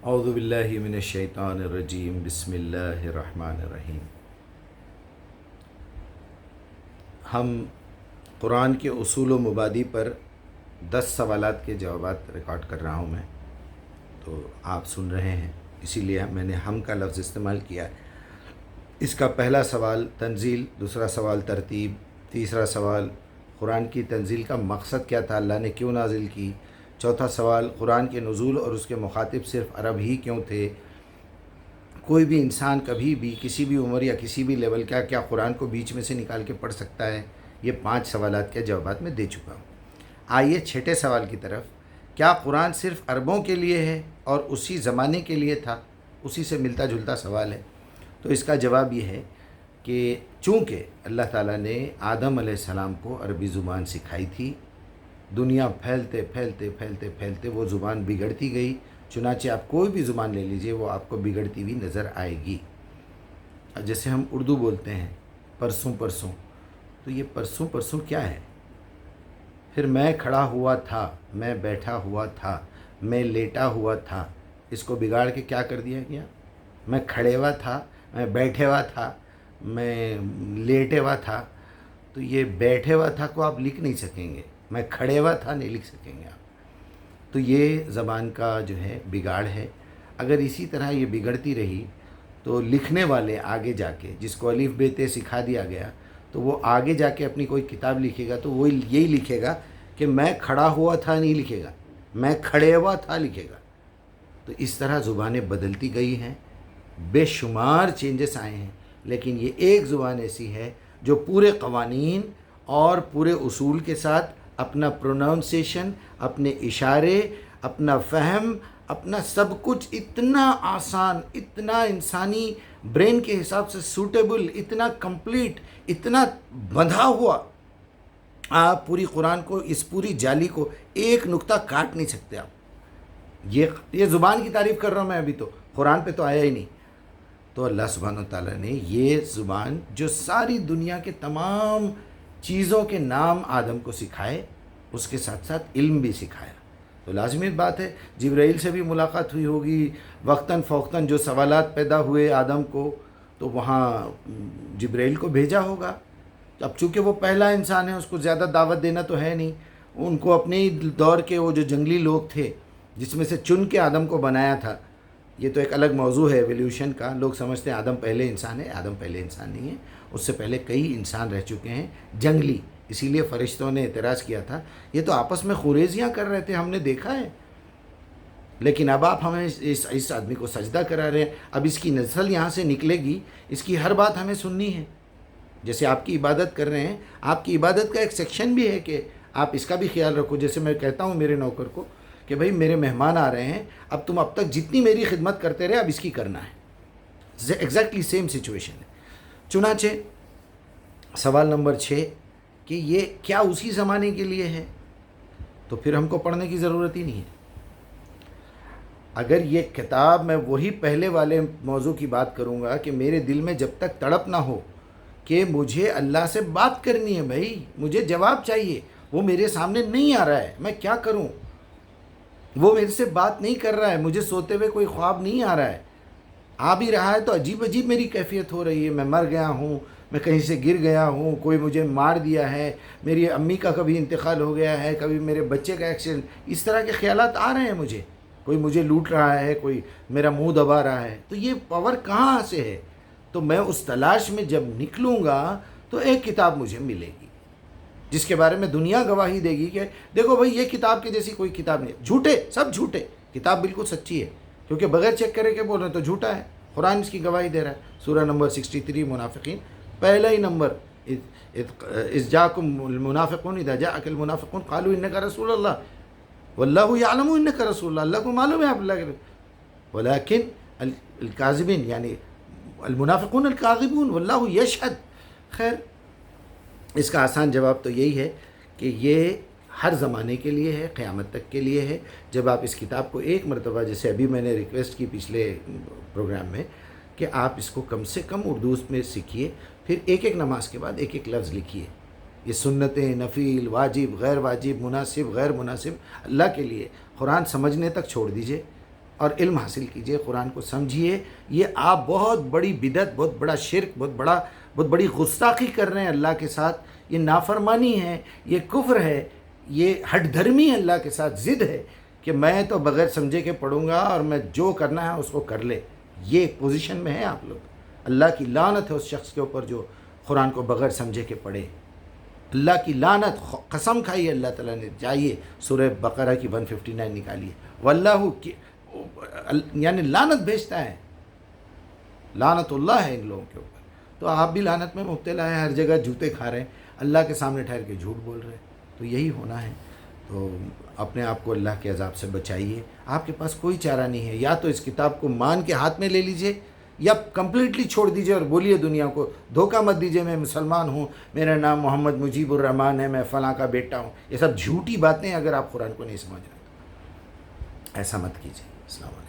اعوذ باللہ من الشیطان الرجیم بسم اللہ الرحمن الرحیم۔ ہم قرآن کے اصول و مبادی پر 10 سوالات کے جوابات ریکارڈ کر رہا ہوں میں، تو آپ سن رہے ہیں، اسی لیے میں نے ہم کا لفظ استعمال کیا ہے۔ اس کا پہلا سوال تنزیل، دوسرا سوال ترتیب، تیسرا سوال قرآن کی تنزیل کا مقصد کیا تھا، اللہ نے کیوں نازل کی، چوتھا سوال قرآن کے نزول اور اس کے مخاطب صرف عرب ہی کیوں تھے، کوئی بھی انسان کبھی بھی کسی بھی عمر یا کسی بھی لیول کا کیا قرآن کو بیچ میں سے نکال کے پڑھ سکتا ہے۔ یہ 5 سوالات کے جوابات میں دے چکا ہوں۔ آئیے چھٹے سوال کی طرف۔ کیا قرآن صرف عربوں کے لیے ہے اور اسی زمانے کے لیے تھا؟ اسی سے ملتا جلتا سوال ہے۔ تو اس کا جواب یہ ہے کہ چونکہ اللہ تعالیٰ نے آدم علیہ السلام کو عربی زبان سکھائی تھی، دنیا پھیلتے وہ زبان بگڑتی گئی، چنانچہ آپ کوئی بھی زبان لے لیجئے وہ آپ کو بگڑتی ہوئی نظر آئے گی۔ جیسے ہم اردو بولتے ہیں پرسوں، تو یہ پرسوں کیا ہے؟ پھر میں کھڑا ہوا تھا، میں بیٹھا ہوا تھا، میں لیٹا ہوا تھا، اس کو بگاڑ کے کیا کر دیا گیا؟ میں کھڑے ہوا تھا، میں بیٹھے ہوا تھا، میں لیٹے ہوا تھا۔ تو یہ بیٹھے ہوا تھا کو آپ لکھ نہیں سکیں گے، میں کھڑے ہوا تھا نہیں لکھ سکیں گے آپ۔ تو یہ زبان کا جو ہے بگاڑ ہے۔ اگر اسی طرح یہ بگڑتی رہی تو لکھنے والے آگے جا کے، جس کو الف ب ت سکھا دیا گیا، تو وہ آگے جا کے اپنی کوئی کتاب لکھے گا تو وہ یہی لکھے گا کہ میں کھڑا ہوا تھا نہیں لکھے گا، میں کھڑے ہوا تھا لکھے گا۔ تو اس طرح زبانیں بدلتی گئی ہیں، بے شمار چینجز آئے ہیں، لیکن یہ ایک زبان ایسی ہے جو پورے قوانین اور پورے اصول کے ساتھ اپنا پروناؤنسیشن، اپنے اشارے، اپنا فہم، اپنا سب کچھ اتنا آسان، اتنا انسانی برین کے حساب سے سوٹیبل، اتنا کمپلیٹ، اتنا بندھا ہوا، آپ پوری قرآن کو، اس پوری جالی کو ایک نقطہ کاٹ نہیں سکتے آپ۔ یہ زبان کی تعریف کر رہا ہوں میں، ابھی تو قرآن پہ تو آیا ہی نہیں۔ تو اللہ سبحانہ وتعالیٰ نے یہ زبان جو ساری دنیا کے تمام چیزوں کے نام آدم کو سکھائے، اس کے ساتھ ساتھ علم بھی سکھایا۔ تو لازمی بات ہے جبرائیل سے بھی ملاقات ہوئی ہوگی، وقتاً فوقتاً جو سوالات پیدا ہوئے آدم کو، تو وہاں جبرائیل کو بھیجا ہوگا۔ اب چونکہ وہ پہلا انسان ہے، اس کو زیادہ دعوت دینا تو ہے نہیں، ان کو اپنے ہی دور کے وہ جو جنگلی لوگ تھے جس میں سے چن کے آدم کو بنایا تھا۔ یہ تو ایک الگ موضوع ہے ایولیوشن کا، لوگ سمجھتے ہیں آدم پہلے انسان ہے، آدم پہلے انسان نہیں ہے، اس سے پہلے کئی انسان رہ چکے ہیں جنگلی، اسی لیے فرشتوں نے اعتراض کیا تھا، یہ تو آپس میں خوریزیاں کر رہے تھے، ہم نے دیکھا ہے، لیکن اب آپ ہمیں اس آدمی کو سجدہ کرا رہے ہیں، اب اس کی نسل یہاں سے نکلے گی، اس کی ہر بات ہمیں سننی ہے۔ جیسے آپ کی عبادت کر رہے ہیں، آپ کی عبادت کا ایک سیکشن بھی ہے کہ آپ اس کا بھی خیال رکھو۔ جیسے میں کہتا ہوں میرے نوکر کو کہ بھائی میرے مہمان آ رہے ہیں، اب تم اب تک جتنی میری خدمت کرتے رہے اب اس کی کرنا ہے۔ ایگزیکٹلی سیم سچویشن ہے۔ چنانچہ سوال نمبر 6 کہ یہ کیا اسی زمانے کے لیے ہے؟ تو پھر ہم کو پڑھنے کی ضرورت ہی نہیں ہے۔ اگر یہ کتاب، میں وہی پہلے والے موضوع کی بات کروں گا کہ میرے دل میں جب تک تڑپ نہ ہو کہ مجھے اللہ سے بات کرنی ہے، بھائی مجھے جواب چاہیے، وہ میرے سامنے نہیں آ رہا ہے، میں کیا کروں؟ وہ میرے سے بات نہیں کر رہا ہے، مجھے سوتے ہوئے کوئی خواب نہیں آ رہا ہے، آ بھی رہا ہے تو عجیب عجیب میری کیفیت ہو رہی ہے، میں مر گیا ہوں، میں کہیں سے گر گیا ہوں، کوئی مجھے مار دیا ہے، میری امی کا کبھی انتقال ہو گیا ہے، کبھی میرے بچے کا ایکسیڈنٹ، اس طرح کے خیالات آ رہے ہیں مجھے، کوئی مجھے لوٹ رہا ہے، کوئی میرا منہ دبا رہا ہے، تو یہ پاور کہاں سے ہے؟ تو میں اس تلاش میں جب نکلوں گا تو ایک کتاب مجھے ملے گی جس کے بارے میں دنیا گواہی دے گی کہ دیکھو بھائی یہ کتاب کے جیسی کوئی کتاب نہیں، جھوٹے سب جھوٹے، کتاب بالکل سچی ہے، کیونکہ بغیر چیک کرے کے بول رہے ہیں تو جھوٹا ہے، قرآن اس کی گواہی دے رہا ہے۔ سورہ نمبر 63 منافقین، پہلا ہی نمبر، اذ جاءکم المنافقون اذا جاءک المنافقون قالوا انک رسول اللہ واللہ یعلم انک رسول اللہ، اللہ کو معلوم ہے آپ اللہ کے، ولیکن الکاذبین یعنی المنافقون الکاذبون واللہ یشہد۔ خیر، اس کا آسان جواب تو یہی ہے کہ یہ ہر زمانے کے لیے ہے، قیامت تک کے لیے ہے۔ جب آپ اس کتاب کو ایک مرتبہ، جیسے ابھی میں نے ریکویسٹ کی پچھلے پروگرام میں کہ آپ اس کو کم سے کم اردو میں سیکھیے، پھر ایک ایک نماز کے بعد ایک ایک لفظ لکھیے، یہ سنتیں، نفیل، واجب، غیر واجب، مناسب، غیر مناسب، اللہ کے لیے قرآن سمجھنے تک چھوڑ دیجئے، اور علم حاصل کیجئے، قرآن کو سمجھیے۔ یہ آپ بہت بڑی بدعت، بہت بڑا شرک، بہت بڑی گستاخی کر رہے ہیں اللہ کے ساتھ، یہ نافرمانی ہے، یہ کفر ہے، یہ ہٹ دھرمی اللہ کے ساتھ ضد ہے کہ میں تو بغیر سمجھے کے پڑھوں گا اور میں جو کرنا ہے اس کو کر لے۔ یہ پوزیشن میں ہیں آپ لوگ۔ اللہ کی لعنت ہے اس شخص کے اوپر جو قرآن کو بغیر سمجھے کے پڑھے۔ اللہ کی لعنت، قسم کھائی اللہ تعالیٰ نے۔ جائیے سورہ بقرہ کی 159 نکالیے۔ واللہ یعنی لعنت بھیجتا ہے، لعنت اللہ ہے ان لوگوں کے اوپر۔ تو آپ بھی لعنت میں مبتلا ہیں، ہر جگہ جوتے کھا رہے ہیں، اللہ کے سامنے ٹھہر کے جھوٹ بول رہے ہیں، تو یہی ہونا ہے۔ تو اپنے آپ کو اللہ کے عذاب سے بچائیے۔ آپ کے پاس کوئی چارہ نہیں ہے، یا تو اس کتاب کو مان کے ہاتھ میں لے لیجئے، یا کمپلیٹلی چھوڑ دیجئے اور بولیے دنیا کو، دھوکہ مت دیجئے میں مسلمان ہوں، میرا نام محمد مجیب الرحمن ہے، میں فلاں کا بیٹا ہوں۔ یہ سب جھوٹی باتیں، اگر آپ قرآن کو نہیں سمجھ رہے تو ایسا مت کیجئے۔ السلام علیکم۔